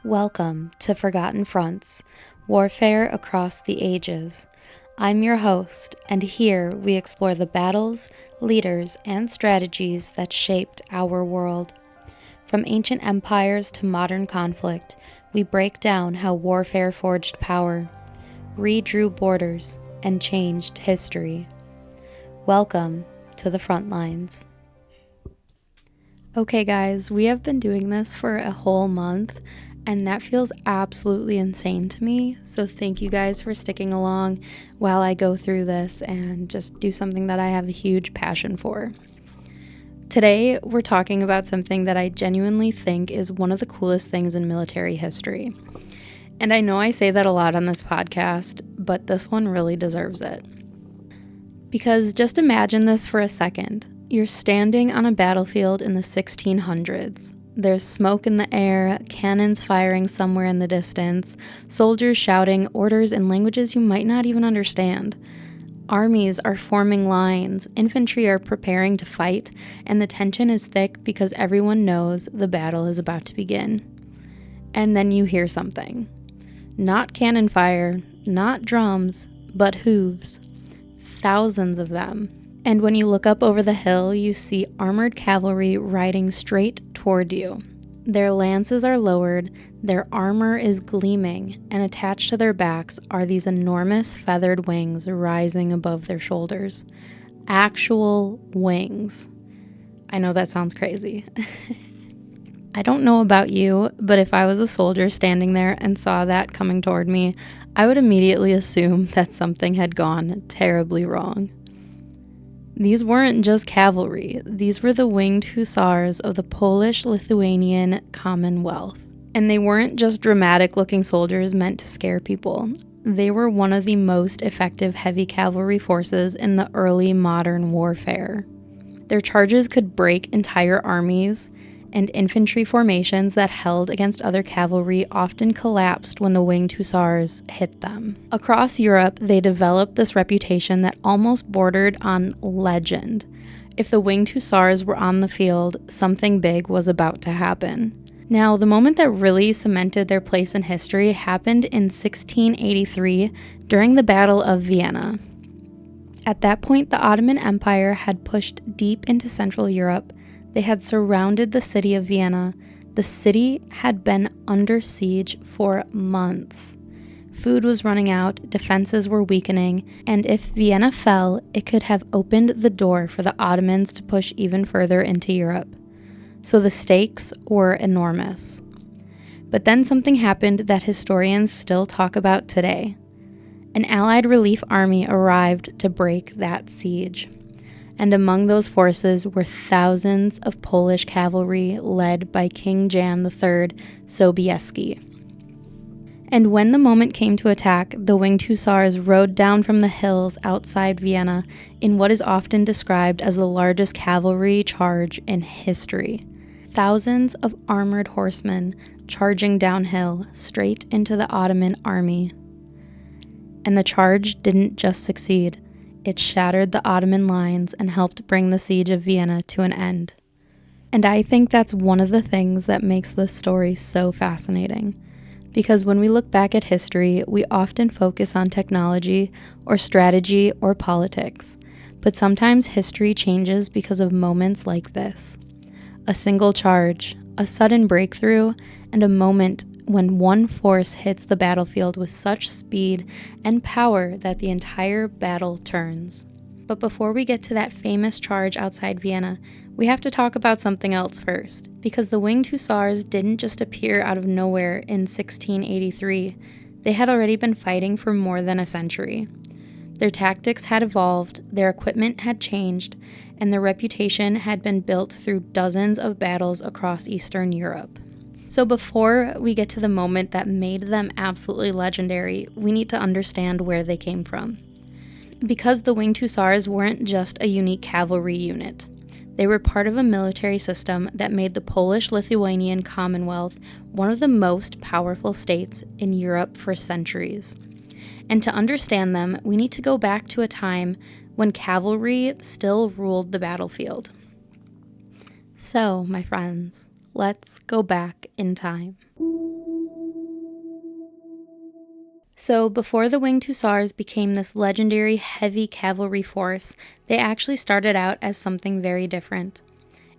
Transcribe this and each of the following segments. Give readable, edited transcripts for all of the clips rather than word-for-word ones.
Welcome to Forgotten Fronts, Warfare Across the Ages. I'm your host, and here we explore the battles, leaders, and strategies that shaped our world. From ancient empires to modern conflict, we break down how warfare forged power, redrew borders, and changed history. Welcome to the front lines. Okay guys, we have been doing this for a whole month, and that feels absolutely insane to me. So thank you guys for sticking along while I go through this and just do something that I have a huge passion for. Today, we're talking about something that I genuinely think is one of the coolest things in military history. And I know I say that a lot on this podcast, but this one really deserves it. Because just imagine this for a second. You're standing on a battlefield in the 1600s. There's smoke in the air, cannons firing somewhere in the distance, soldiers shouting orders in languages you might not even understand. Armies are forming lines, infantry are preparing to fight, and the tension is thick because everyone knows the battle is about to begin. And then you hear something. Not cannon fire, not drums, but hooves. Thousands of them. And when you look up over the hill, you see armored cavalry riding straight toward you. Their lances are lowered, their armor is gleaming, and attached to their backs are these enormous feathered wings rising above their shoulders. Actual wings. I know that sounds crazy. I don't know about you, but if I was a soldier standing there and saw that coming toward me, I would immediately assume that something had gone terribly wrong. These weren't just cavalry, these were the Winged Hussars of the Polish-Lithuanian Commonwealth. And they weren't just dramatic-looking soldiers meant to scare people. They were one of the most effective heavy cavalry forces in the early modern warfare. Their charges could break entire armies, and infantry formations that held against other cavalry often collapsed when the Winged Hussars hit them. Across Europe, they developed this reputation that almost bordered on legend. If the Winged Hussars were on the field, something big was about to happen. Now, the moment that really cemented their place in history happened in 1683 during the Battle of Vienna. At that point, the Ottoman Empire had pushed deep into Central Europe. They had surrounded the city of Vienna. The city had been under siege for months. Food was running out, defenses were weakening, and if Vienna fell, it could have opened the door for the Ottomans to push even further into Europe. So the stakes were enormous. But then something happened that historians still talk about today. An Allied relief army arrived to break that siege. And among those forces were thousands of Polish cavalry led by King Jan III Sobieski. And when the moment came to attack, the Winged Hussars rode down from the hills outside Vienna in what is often described as the largest cavalry charge in history. Thousands of armored horsemen charging downhill straight into the Ottoman army. And the charge didn't just succeed. It shattered the Ottoman lines and helped bring the siege of Vienna to an end. And I think that's one of the things that makes this story so fascinating. Because when we look back at history, we often focus on technology or strategy or politics. But sometimes history changes because of moments like this. A single charge, a sudden breakthrough, and a moment when one force hits the battlefield with such speed and power that the entire battle turns. But before we get to that famous charge outside Vienna, we have to talk about something else first, because the Winged Hussars didn't just appear out of nowhere in 1683. They had already been fighting for more than a century. Their tactics had evolved, their equipment had changed, and their reputation had been built through dozens of battles across Eastern Europe. So before we get to the moment that made them absolutely legendary, we need to understand where they came from. Because the Winged Hussars weren't just a unique cavalry unit. They were part of a military system that made the Polish-Lithuanian Commonwealth one of the most powerful states in Europe for centuries. And to understand them, we need to go back to a time when cavalry still ruled the battlefield. So, my friends, let's go back in time. So before the Winged Hussars became this legendary heavy cavalry force, they actually started out as something very different.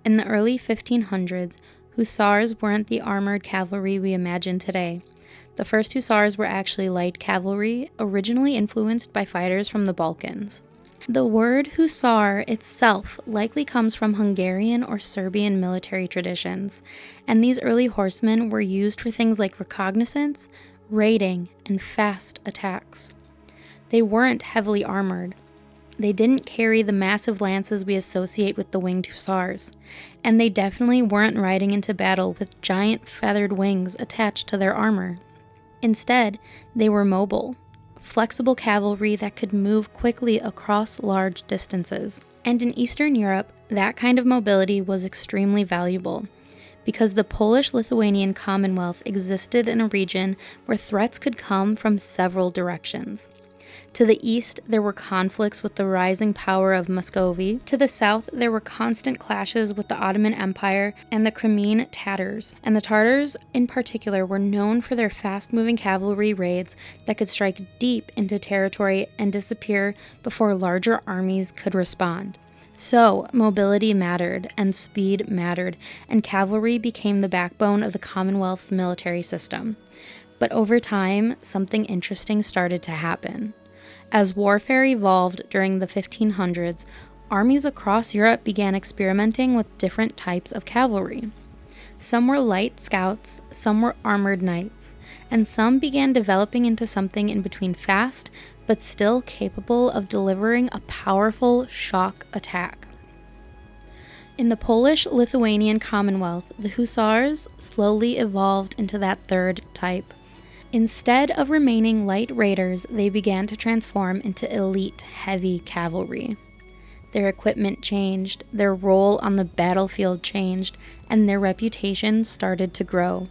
In the early 1500s, hussars weren't the armored cavalry we imagine today. The first hussars were actually light cavalry, originally influenced by fighters from the Balkans. The word hussar itself likely comes from Hungarian or Serbian military traditions, and these early horsemen were used for things like reconnaissance, raiding, and fast attacks. They weren't heavily armored. They didn't carry the massive lances we associate with the Winged Hussars, and they definitely weren't riding into battle with giant feathered wings attached to their armor. Instead, they were mobile, flexible cavalry that could move quickly across large distances. And in Eastern Europe, that kind of mobility was extremely valuable, because the Polish-Lithuanian Commonwealth existed in a region where threats could come from several directions. To the east, there were conflicts with the rising power of Muscovy. To the south, there were constant clashes with the Ottoman Empire and the Crimean Tatars. And the Tatars, in particular, were known for their fast-moving cavalry raids that could strike deep into territory and disappear before larger armies could respond. So, mobility mattered, and speed mattered, and cavalry became the backbone of the Commonwealth's military system. But over time, something interesting started to happen. As warfare evolved during the 1500s, armies across Europe began experimenting with different types of cavalry. Some were light scouts, some were armored knights, and some began developing into something in between fast, but still capable of delivering a powerful shock attack. In the Polish-Lithuanian Commonwealth, the hussars slowly evolved into that third type. Instead of remaining light raiders, they began to transform into elite, heavy cavalry. Their equipment changed, their role on the battlefield changed, and their reputation started to grow.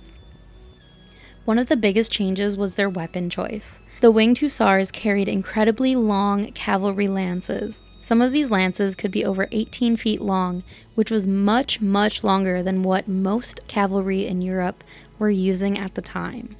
One of the biggest changes was their weapon choice. The Winged Hussars carried incredibly long cavalry lances. Some of these lances could be over 18 feet long, which was much, much longer than what most cavalry in Europe were using at the time.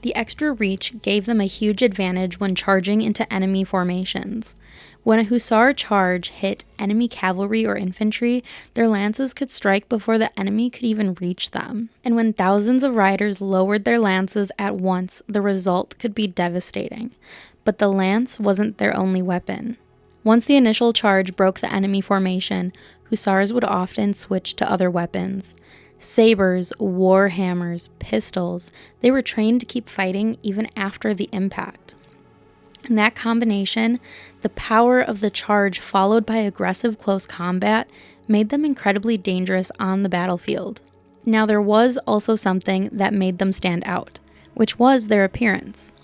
The extra reach gave them a huge advantage when charging into enemy formations. When a hussar charge hit enemy cavalry or infantry, their lances could strike before the enemy could even reach them. And when thousands of riders lowered their lances at once, the result could be devastating. But the lance wasn't their only weapon. Once the initial charge broke the enemy formation, hussars would often switch to other weapons. Sabers, war hammers, pistols, they were trained to keep fighting even after the impact. And that combination, the power of the charge followed by aggressive close combat, made them incredibly dangerous on the battlefield. Now there was also something that made them stand out, which was their appearance.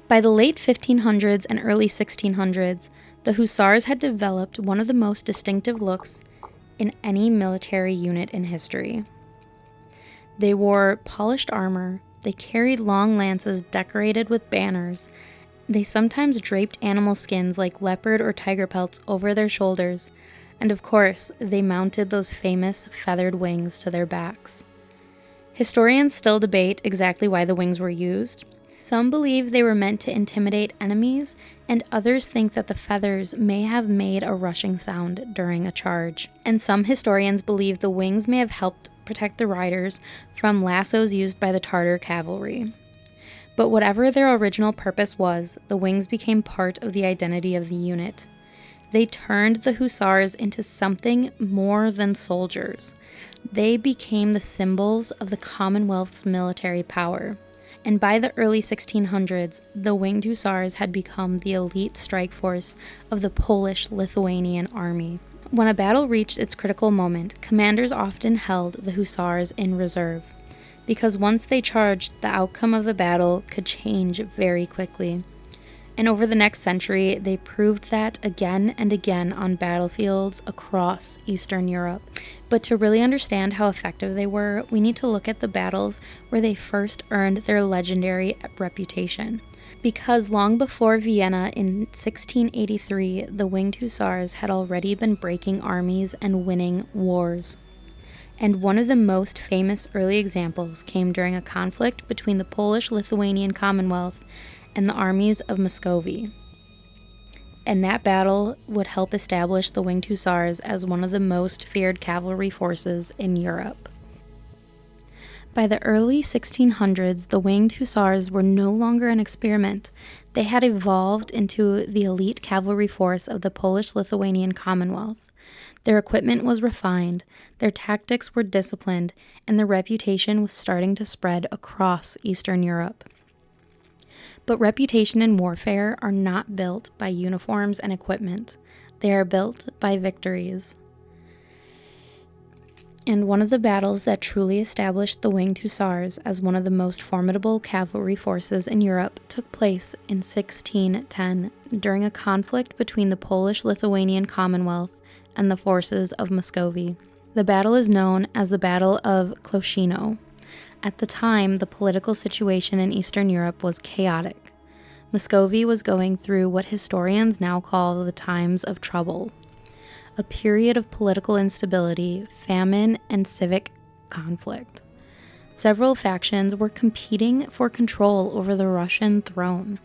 By the late 1500s and early 1600s, the hussars had developed one of the most distinctive looks in any military unit in history. They wore polished armor, they carried long lances decorated with banners, they sometimes draped animal skins like leopard or tiger pelts over their shoulders, and of course, they mounted those famous feathered wings to their backs. Historians still debate exactly why the wings were used. Some believe they were meant to intimidate enemies, and others think that the feathers may have made a rushing sound during a charge. And some historians believe the wings may have helped protect the riders from lassos used by the Tatar cavalry. But whatever their original purpose was, the wings became part of the identity of the unit. They turned the hussars into something more than soldiers. They became the symbols of the Commonwealth's military power. And by the early 1600s, the Winged Hussars had become the elite strike force of the Polish-Lithuanian army. When a battle reached its critical moment, commanders often held the hussars in reserve, because once they charged, the outcome of the battle could change very quickly. And over the next century, they proved that again and again on battlefields across Eastern Europe. But to really understand how effective they were, we need to look at the battles where they first earned their legendary reputation. Because long before Vienna in 1683, the Winged Hussars had already been breaking armies and winning wars. And one of the most famous early examples came during a conflict between the Polish-Lithuanian Commonwealth and the armies of Muscovy. And that battle would help establish the Winged Hussars as one of the most feared cavalry forces in Europe. By the early 1600s, the Winged Hussars were no longer an experiment. They had evolved into the elite cavalry force of the Polish-Lithuanian Commonwealth. Their equipment was refined, their tactics were disciplined, and their reputation was starting to spread across Eastern Europe. But reputation in warfare are not built by uniforms and equipment. They are built by victories. And one of the battles that truly established the Winged Hussars as one of the most formidable cavalry forces in Europe took place in 1610 during a conflict between the Polish-Lithuanian Commonwealth and the forces of Muscovy. The battle is known as the Battle of Kloshino. At the time, the political situation in Eastern Europe was chaotic. Muscovy was going through what historians now call the times of trouble, a period of political instability, famine, and civic conflict. Several factions were competing for control over the Russian throne.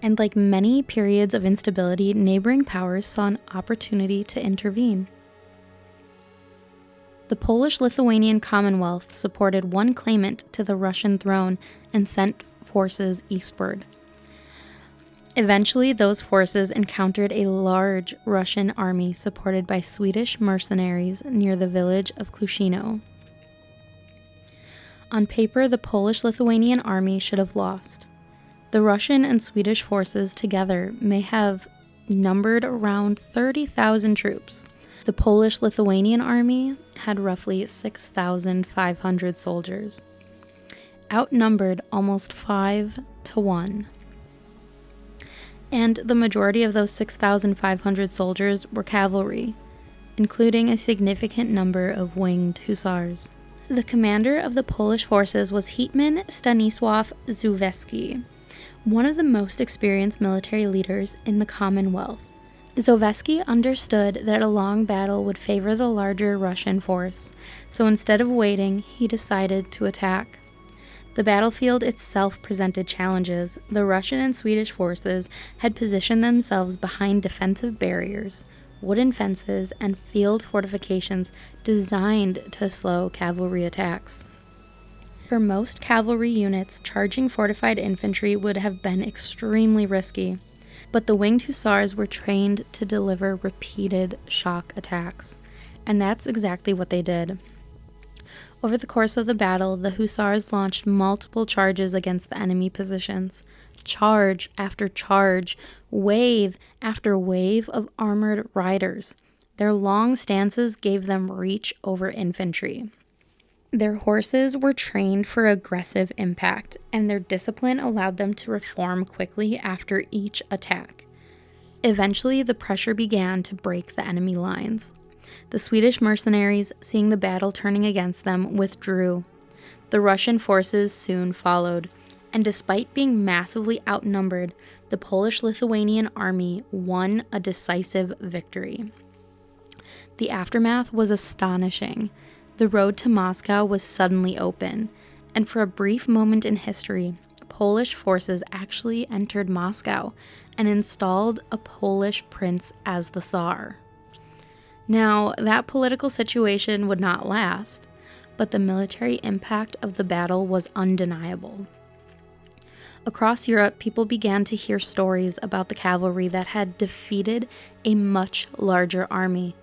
And like many periods of instability, neighboring powers saw an opportunity to intervene. The Polish-Lithuanian Commonwealth supported one claimant to the Russian throne and sent forces eastward. Eventually, those forces encountered a large Russian army supported by Swedish mercenaries near the village of Kloshino. On paper, the Polish-Lithuanian army should have lost. The Russian and Swedish forces together may have numbered around 30,000 troops. The Polish-Lithuanian army had roughly 6,500 soldiers, outnumbered almost 5-1. And the majority of those 6,500 soldiers were cavalry, including a significant number of Winged Hussars. The commander of the Polish forces was Hetman Stanisław Sobieski, one of the most experienced military leaders in the Commonwealth. Sobieski understood that a long battle would favor the larger Russian force, so instead of waiting, he decided to attack. The battlefield itself presented challenges. The Russian and Swedish forces had positioned themselves behind defensive barriers, wooden fences, and field fortifications designed to slow cavalry attacks. For most cavalry units, charging fortified infantry would have been extremely risky, but the Winged Hussars were trained to deliver repeated shock attacks, and that's exactly what they did. Over the course of the battle, the Hussars launched multiple charges against the enemy positions. Charge after charge, wave after wave of armored riders. Their long stances gave them reach over infantry. Their horses were trained for aggressive impact, and their discipline allowed them to reform quickly after each attack. Eventually, the pressure began to break the enemy lines. The Swedish mercenaries, seeing the battle turning against them, withdrew. The Russian forces soon followed, and despite being massively outnumbered, the Polish-Lithuanian army won a decisive victory. The aftermath was astonishing. The road to Moscow was suddenly open, and for a brief moment in history, Polish forces actually entered Moscow and installed a Polish prince as the Tsar. Now, that political situation would not last, but the military impact of the battle was undeniable. Across Europe, people began to hear stories about the cavalry that had defeated a much larger army.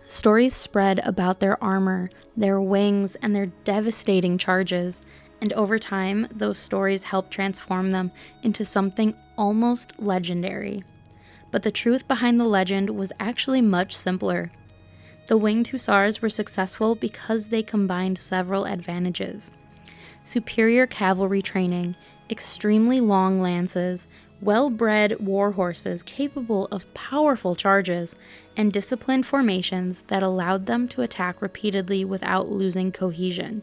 Stories spread about their armor, their wings, and their devastating charges, and over time, those stories helped transform them into something almost legendary. But the truth behind the legend was actually much simpler. The Winged Hussars were successful because they combined several advantages: superior cavalry training, extremely long lances, well-bred war horses capable of powerful charges, and disciplined formations that allowed them to attack repeatedly without losing cohesion.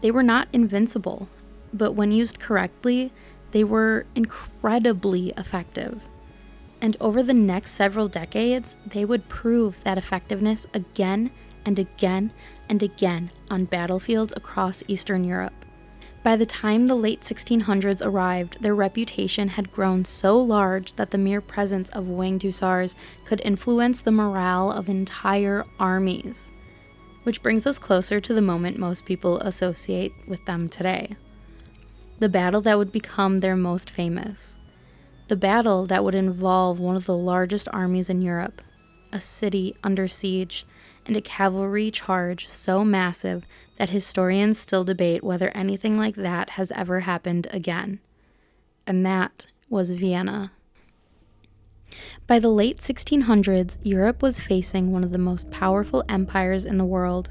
They were not invincible, but when used correctly, they were incredibly effective. And over the next several decades, they would prove that effectiveness again and again and again on battlefields across Eastern Europe. By the time the late 1600s arrived, their reputation had grown so large that the mere presence of winged hussars could influence the morale of entire armies. Which brings us closer to the moment most people associate with them today. The battle that would become their most famous. The battle that would involve one of the largest armies in Europe, a city under siege, and a cavalry charge so massive that historians still debate whether anything like that has ever happened again. And that was Vienna. By the late 1600s, Europe was facing one of the most powerful empires in the world,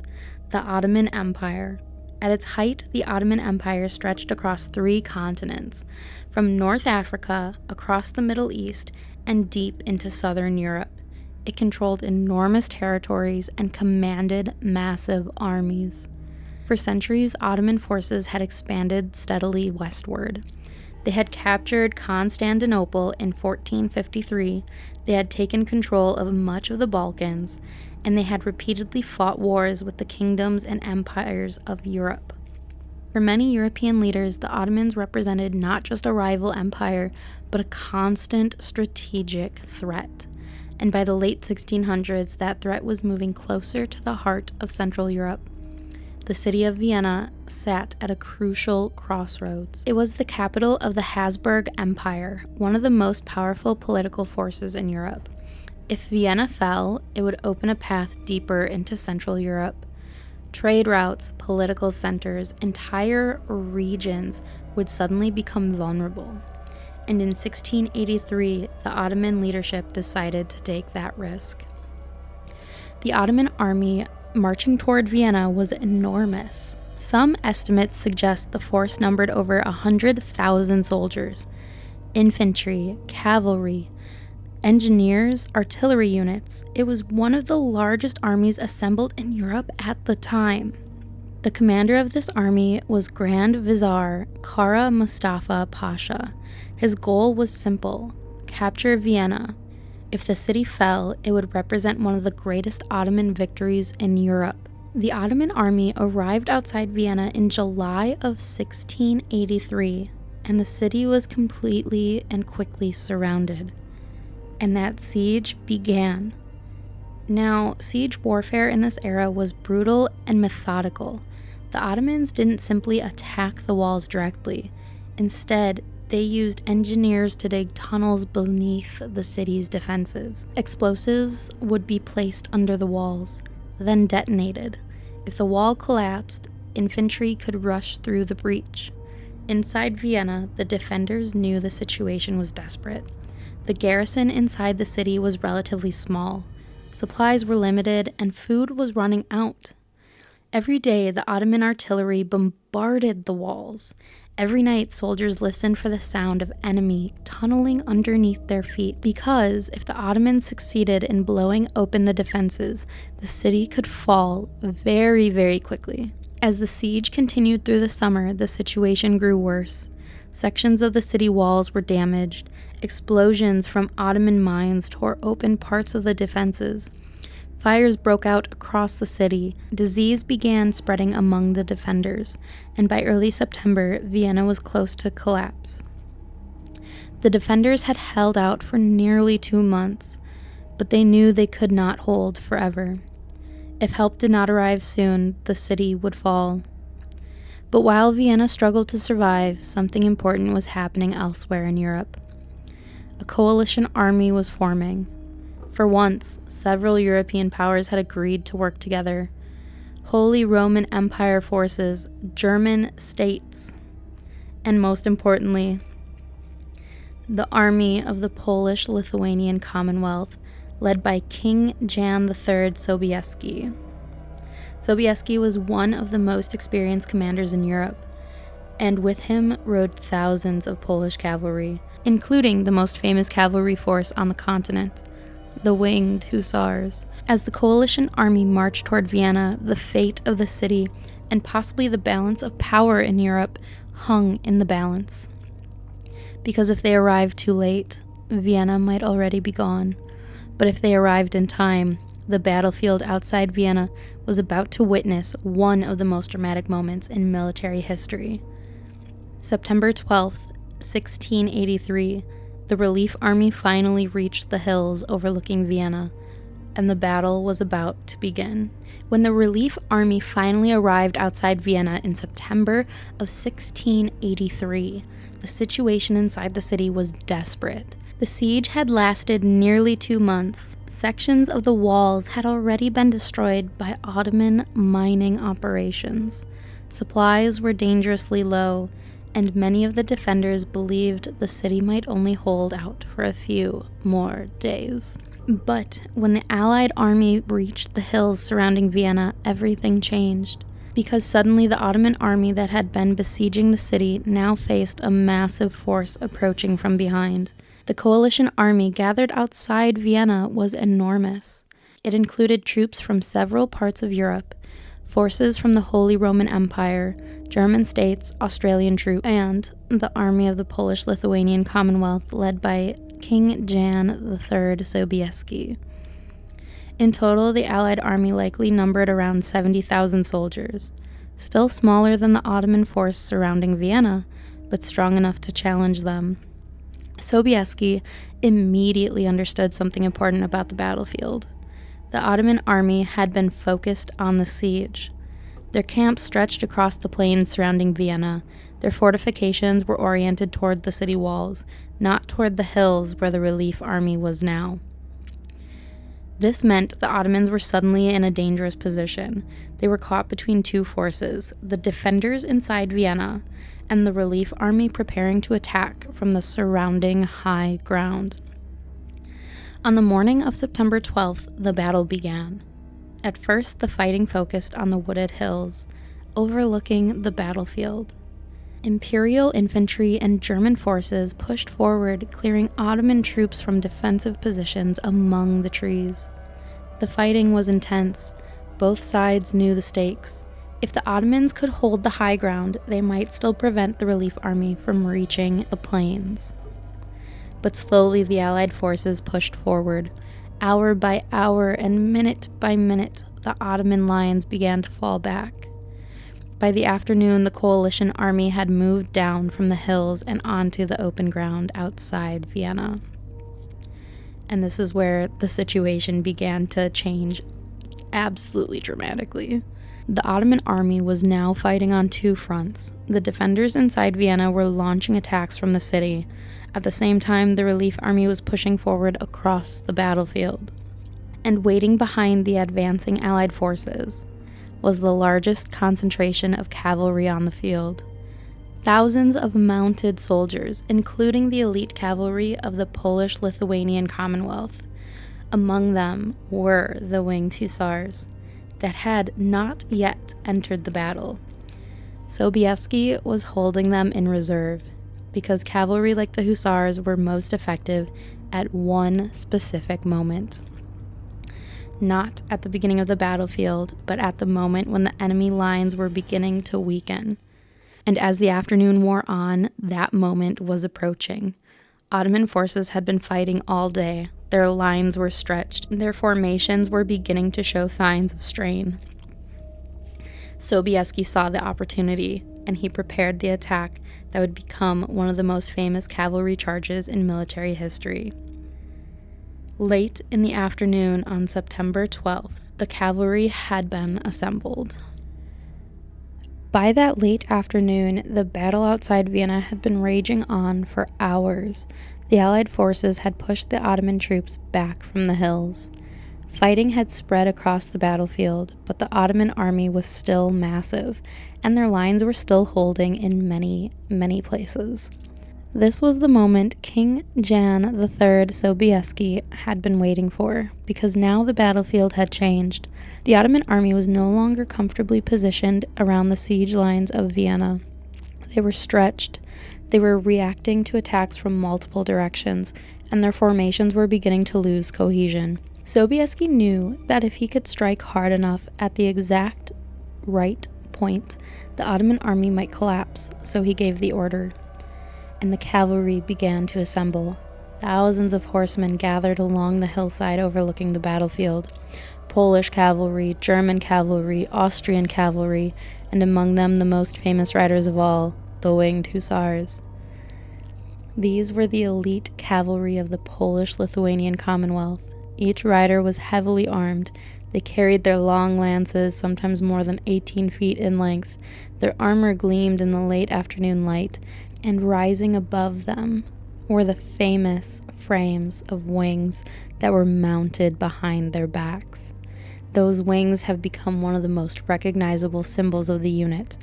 the Ottoman Empire. At its height, the Ottoman Empire stretched across 3 continents, from North Africa, across the Middle East, and deep into southern Europe. It controlled enormous territories and commanded massive armies. For centuries, Ottoman forces had expanded steadily westward. They had captured Constantinople in 1453, they had taken control of much of the Balkans, and they had repeatedly fought wars with the kingdoms and empires of Europe. For many European leaders, the Ottomans represented not just a rival empire, but a constant strategic threat. And by the late 1600s, that threat was moving closer to the heart of Central Europe. The city of Vienna sat at a crucial crossroads. It was the capital of the Habsburg Empire, one of the most powerful political forces in Europe. If Vienna fell, it would open a path deeper into Central Europe. Trade routes, political centers, entire regions would suddenly become vulnerable. And in 1683, the Ottoman leadership decided to take that risk. The Ottoman army marching toward Vienna was enormous. Some estimates suggest the force numbered over 100,000 soldiers, infantry, cavalry, engineers, artillery units. It was one of the largest armies assembled in Europe at the time. The commander of this army was Grand Vizier Kara Mustafa Pasha. His goal was simple: capture Vienna. If the city fell, it would represent one of the greatest Ottoman victories in Europe. The Ottoman army arrived outside Vienna in July of 1683, and the city was completely and quickly surrounded. And that siege began. Now, siege warfare in this era was brutal and methodical. The Ottomans didn't simply attack the walls directly. Instead, they used engineers to dig tunnels beneath the city's defenses. Explosives would be placed under the walls, then detonated. If the wall collapsed, infantry could rush through the breach. Inside Vienna, the defenders knew the situation was desperate. The garrison inside the city was relatively small. Supplies were limited, and food was running out. Every day, the Ottoman artillery bombarded the walls. Every night, soldiers listened for the sound of enemy tunneling underneath their feet, because if the Ottomans succeeded in blowing open the defenses, the city could fall very, very quickly. As the siege continued through the summer, the situation grew worse. Sections of the city walls were damaged. Explosions from Ottoman mines tore open parts of the defenses. Fires broke out across the city. Disease began spreading among the defenders, and by early September, Vienna was close to collapse. The defenders had held out for nearly 2 months, but they knew they could not hold forever. If help did not arrive soon, the city would fall. But while Vienna struggled to survive, something important was happening elsewhere in Europe. A coalition army was forming. For once, several European powers had agreed to work together. Holy Roman Empire forces, German states, and most importantly, the army of the Polish-Lithuanian Commonwealth, led by King Jan III Sobieski. Sobieski was one of the most experienced commanders in Europe, and with him rode thousands of Polish cavalry, including the most famous cavalry force on the continent, the Winged Hussars. As the coalition army marched toward Vienna, the fate of the city and possibly the balance of power in Europe hung in the balance. Because if they arrived too late, Vienna might already be gone. But if they arrived in time, The battlefield outside Vienna was about to witness one of the most dramatic moments in military history. September 12th, 1683, the relief army finally reached the hills overlooking Vienna, and the battle was about to begin. When the relief army finally arrived outside Vienna in September of 1683, the situation inside the city was desperate. The siege had lasted nearly 2 months. Sections of the walls had already been destroyed by Ottoman mining operations. Supplies were dangerously low, and many of the defenders believed the city might only hold out for a few more days. But when the Allied army reached the hills surrounding Vienna, everything changed, because suddenly the Ottoman army that had been besieging the city now faced a massive force approaching from behind. The coalition army gathered outside Vienna was enormous. It included troops from several parts of Europe, forces from the Holy Roman Empire, German states, Australian troops, and the army of the Polish-Lithuanian Commonwealth led by King Jan III Sobieski. In total, the Allied army likely numbered around 70,000 soldiers, still smaller than the Ottoman force surrounding Vienna, but strong enough to challenge them. Sobieski immediately understood something important about the battlefield. The Ottoman army had been focused on the siege. Their camps stretched across the plains surrounding Vienna. Their fortifications were oriented toward the city walls, not toward the hills where the relief army was now. This meant the Ottomans were suddenly in a dangerous position. They were caught between two forces, the defenders inside Vienna and the relief army preparing to attack from the surrounding high ground. On the morning of September 12th, the battle began. At first, the fighting focused on the wooded hills, overlooking the battlefield. Imperial infantry and German forces pushed forward, clearing Ottoman troops from defensive positions among the trees. The fighting was intense. Both sides knew the stakes. If the Ottomans could hold the high ground, they might still prevent the relief army from reaching the plains. But slowly the Allied forces pushed forward. Hour by hour and minute by minute, the Ottoman lines began to fall back. By the afternoon, the coalition army had moved down from the hills and onto the open ground outside Vienna. And this is where the situation began to change absolutely dramatically. The Ottoman army was now fighting on two fronts. The defenders inside Vienna were launching attacks from the city. At the same time, the relief army was pushing forward across the battlefield. And waiting behind the advancing Allied forces was the largest concentration of cavalry on the field. Thousands of mounted soldiers, including the elite cavalry of the Polish-Lithuanian Commonwealth. Among them were the Winged Hussars that had not yet entered the battle. Sobieski was holding them in reserve because cavalry like the Hussars were most effective at one specific moment. Not at the beginning of the battlefield, but at the moment when the enemy lines were beginning to weaken. And as the afternoon wore on, that moment was approaching. Ottoman forces had been fighting all day. Their lines were stretched. Their formations were beginning to show signs of strain. Sobieski saw the opportunity, and he prepared the attack that would become one of the most famous cavalry charges in military history. Late in the afternoon on September 12th, the cavalry had been assembled. By that late afternoon, the battle outside Vienna had been raging on for hours. The Allied forces had pushed the Ottoman troops back from the hills. Fighting had spread across the battlefield, but the Ottoman army was still massive, and their lines were still holding in many, many places. This was the moment King Jan III Sobieski had been waiting for, because now the battlefield had changed. The Ottoman army was no longer comfortably positioned around the siege lines of Vienna. They were stretched. They were reacting to attacks from multiple directions, and their formations were beginning to lose cohesion. Sobieski knew that if he could strike hard enough at the exact right point, the Ottoman army might collapse, so he gave the order. And the cavalry began to assemble. Thousands of horsemen gathered along the hillside overlooking the battlefield. Polish cavalry, German cavalry, Austrian cavalry, and among them the most famous riders of all, the Winged Hussars. These were the elite cavalry of the Polish-Lithuanian Commonwealth. Each rider was heavily armed. They carried their long lances, sometimes more than 18 feet in length. Their armor gleamed in the late afternoon light, and rising above them were the famous frames of wings that were mounted behind their backs. Those wings have become one of the most recognizable symbols of the unit.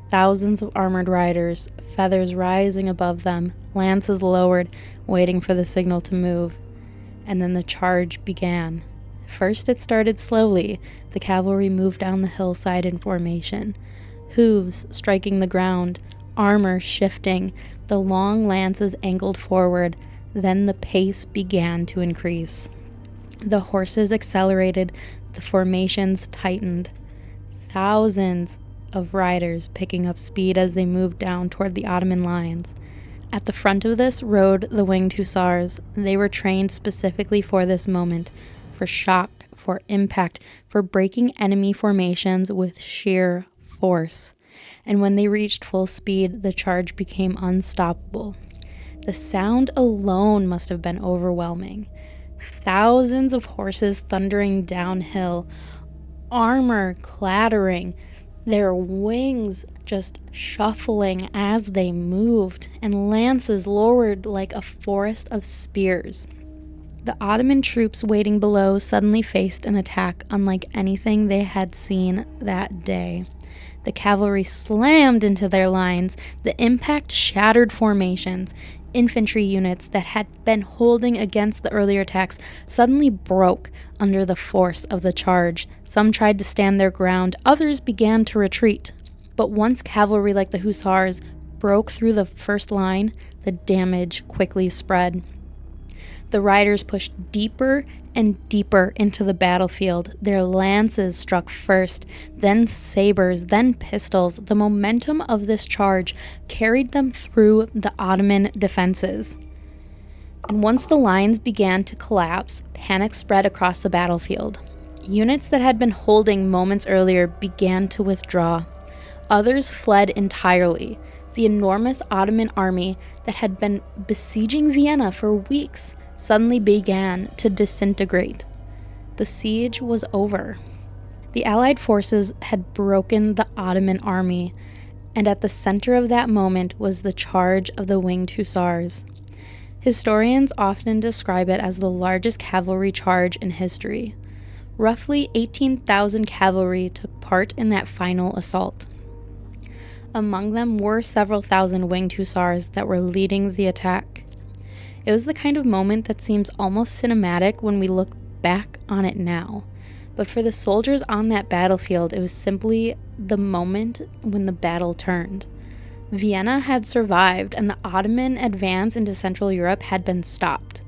Thousands of armored riders, feathers rising above them, lances lowered, waiting for the signal to move. And then the charge began. First it started slowly. The cavalry moved down the hillside in formation, hooves striking the ground, armor shifting, the long lances angled forward. Then the pace began to increase. The horses accelerated, the formations tightened. Thousands of riders picking up speed as they moved down toward the Ottoman lines. At the front of this rode the Winged Hussars. They were trained specifically for this moment, for shock, for impact, for breaking enemy formations with sheer force. And when they reached full speed, the charge became unstoppable. The sound alone must have been overwhelming. Thousands of horses thundering downhill, armor clattering, their wings just shuffling as they moved, and lances lowered like a forest of spears. The Ottoman troops waiting below suddenly faced an attack unlike anything they had seen that day. The cavalry slammed into their lines. The impact shattered formations. Infantry units that had been holding against the earlier attacks suddenly broke under the force of the charge. Some tried to stand their ground, others began to retreat. But once cavalry like the Hussars broke through the first line, the damage quickly spread. The riders pushed deeper and deeper into the battlefield. Their lances struck first, then sabers, then pistols. The momentum of this charge carried them through the Ottoman defenses. And once the lines began to collapse, panic spread across the battlefield. Units that had been holding moments earlier began to withdraw. Others fled entirely. The enormous Ottoman army that had been besieging Vienna for weeks suddenly began to disintegrate. The siege was over. The Allied forces had broken the Ottoman army, and at the center of that moment was the charge of the Winged Hussars. Historians often describe it as the largest cavalry charge in history. Roughly 18,000 cavalry took part in that final assault. Among them were several thousand Winged Hussars that were leading the attack. It was the kind of moment that seems almost cinematic when we look back on it now. But for the soldiers on that battlefield, it was simply the moment when the battle turned. Vienna had survived, and the Ottoman advance into Central Europe had been stopped.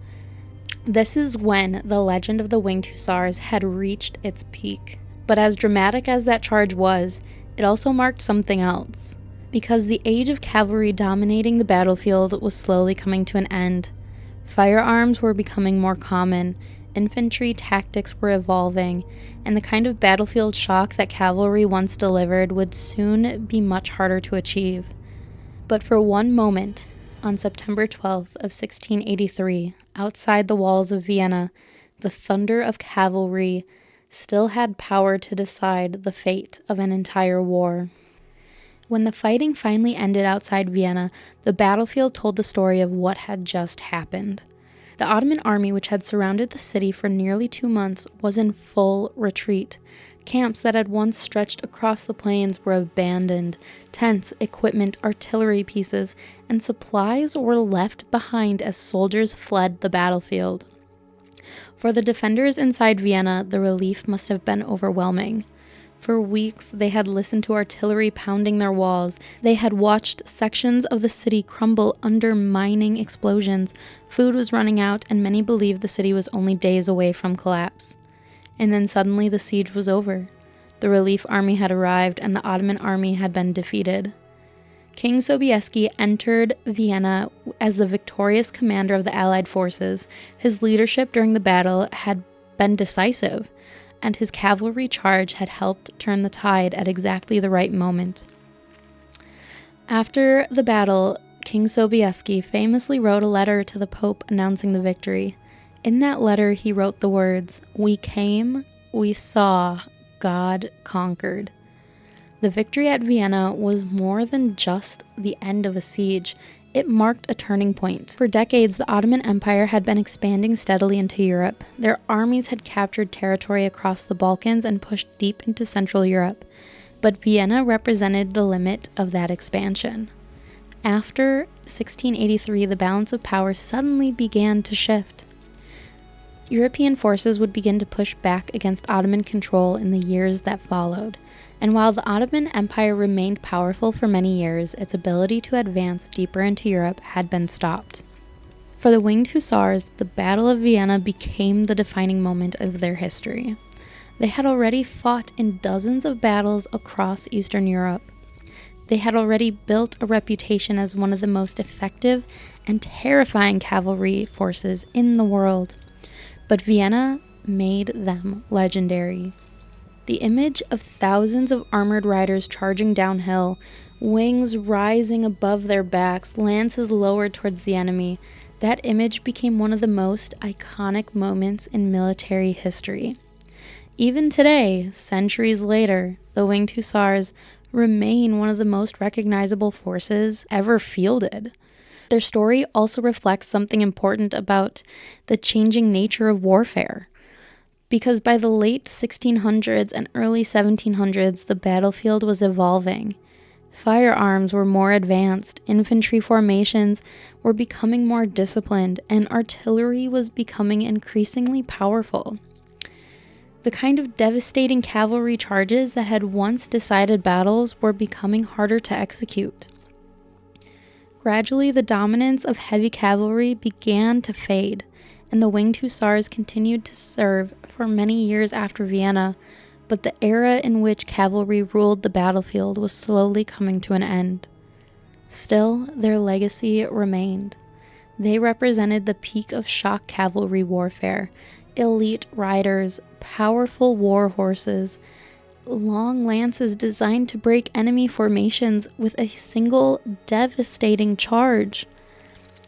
This is when the legend of the Winged Hussars had reached its peak. But as dramatic as that charge was, it also marked something else. Because the age of cavalry dominating the battlefield was slowly coming to an end. Firearms were becoming more common, infantry tactics were evolving, and the kind of battlefield shock that cavalry once delivered would soon be much harder to achieve. But for one moment, on September 12th of 1683, outside the walls of Vienna, the thunder of cavalry still had power to decide the fate of an entire war. When the fighting finally ended outside Vienna, the battlefield told the story of what had just happened. The Ottoman army, which had surrounded the city for nearly 2 months, was in full retreat. Camps that had once stretched across the plains were abandoned. Tents, equipment, artillery pieces, and supplies were left behind as soldiers fled the battlefield. For the defenders inside Vienna, the relief must have been overwhelming. For weeks, they had listened to artillery pounding their walls. They had watched sections of the city crumble under mining explosions. Food was running out, and many believed the city was only days away from collapse. And then suddenly the siege was over. The relief army had arrived, and the Ottoman army had been defeated. King Sobieski entered Vienna as the victorious commander of the Allied forces. His leadership during the battle had been decisive. and his cavalry charge had helped turn the tide at exactly the right moment. After the battle, King Sobieski famously wrote a letter to the Pope announcing the victory. In that letter, he wrote the words, "We came, we saw, God conquered." The victory at Vienna was more than just the end of a siege. It marked a turning point. For decades, the Ottoman Empire had been expanding steadily into Europe. Their armies had captured territory across the Balkans and pushed deep into Central Europe. But Vienna represented the limit of that expansion. After 1683, the balance of power suddenly began to shift. European forces would begin to push back against Ottoman control in the years that followed. And while the Ottoman Empire remained powerful for many years, its ability to advance deeper into Europe had been stopped. For the Winged Hussars, the Battle of Vienna became the defining moment of their history. They had already fought in dozens of battles across Eastern Europe. They had already built a reputation as one of the most effective and terrifying cavalry forces in the world. But Vienna made them legendary. The image of thousands of armored riders charging downhill, wings rising above their backs, lances lowered towards the enemy, that image became one of the most iconic moments in military history. Even today, centuries later, the Winged Hussars remain one of the most recognizable forces ever fielded. Their story also reflects something important about the changing nature of warfare. Because by the late 1600s and early 1700s, the battlefield was evolving. Firearms were more advanced, infantry formations were becoming more disciplined, and artillery was becoming increasingly powerful. The kind of devastating cavalry charges that had once decided battles were becoming harder to execute. Gradually, the dominance of heavy cavalry began to fade, and the Winged Hussars continued to serve for many years after Vienna, but the era in which cavalry ruled the battlefield was slowly coming to an end. Still, their legacy remained. They represented the peak of shock cavalry warfare, elite riders, powerful war horses, long lances designed to break enemy formations with a single devastating charge.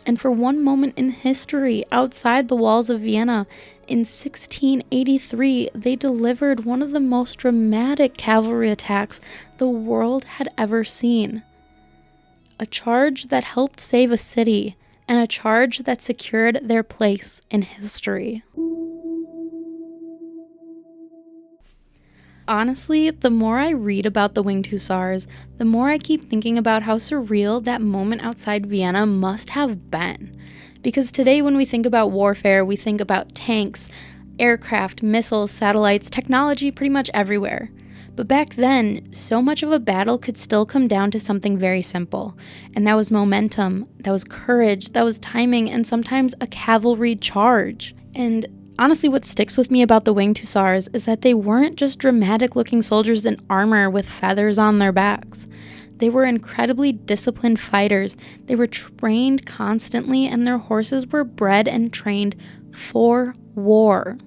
And for one moment in history, outside the walls of Vienna, in 1683, they delivered one of the most dramatic cavalry attacks the world had ever seen. A charge that helped save a city, and a charge that secured their place in history. Honestly, the more I read about the Winged Hussars, the more I keep thinking about how surreal that moment outside Vienna must have been. Because today when we think about warfare, we think about tanks, aircraft, missiles, satellites, technology pretty much everywhere. But back then, so much of a battle could still come down to something very simple. And that was momentum, that was courage, that was timing, and sometimes a cavalry charge. And honestly, what sticks with me about the Winged Hussars is that they weren't just dramatic-looking soldiers in armor with feathers on their backs. They were incredibly disciplined fighters. They were trained constantly, and their horses were bred and trained for war.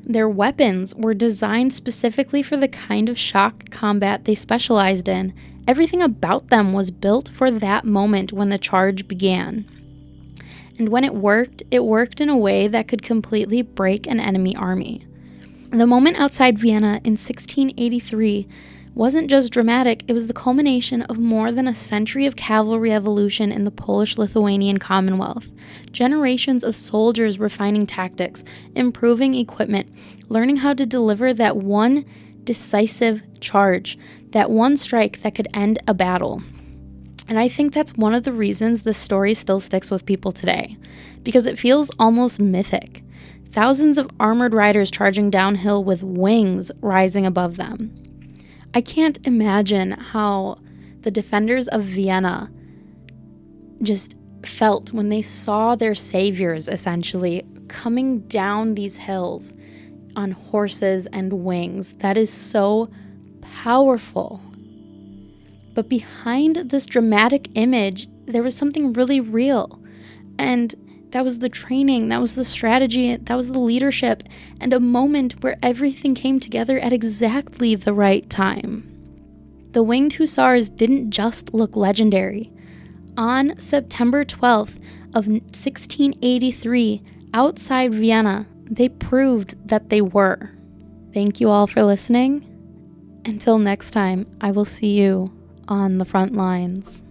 Their weapons were designed specifically for the kind of shock combat they specialized in. Everything about them was built for that moment when the charge began. And when it worked in a way that could completely break an enemy army. The moment outside Vienna in 1683 wasn't just dramatic, it was the culmination of more than a century of cavalry evolution in the Polish-Lithuanian Commonwealth. Generations of soldiers refining tactics, improving equipment, learning how to deliver that one decisive charge, that one strike that could end a battle. And I think that's one of the reasons this story still sticks with people today, because it feels almost mythic. Thousands of armored riders charging downhill with wings rising above them. I can't imagine how the defenders of Vienna just felt when they saw their saviors, essentially, coming down these hills on horses and wings. That is so powerful. But behind this dramatic image, there was something really real. And That was the training, that was the strategy, that was the leadership, and a moment where everything came together at exactly the right time. The Winged Hussars didn't just look legendary. On September 12th of 1683, outside Vienna, they proved that they were. Thank you all for listening. Until next time, I will see you on the front lines.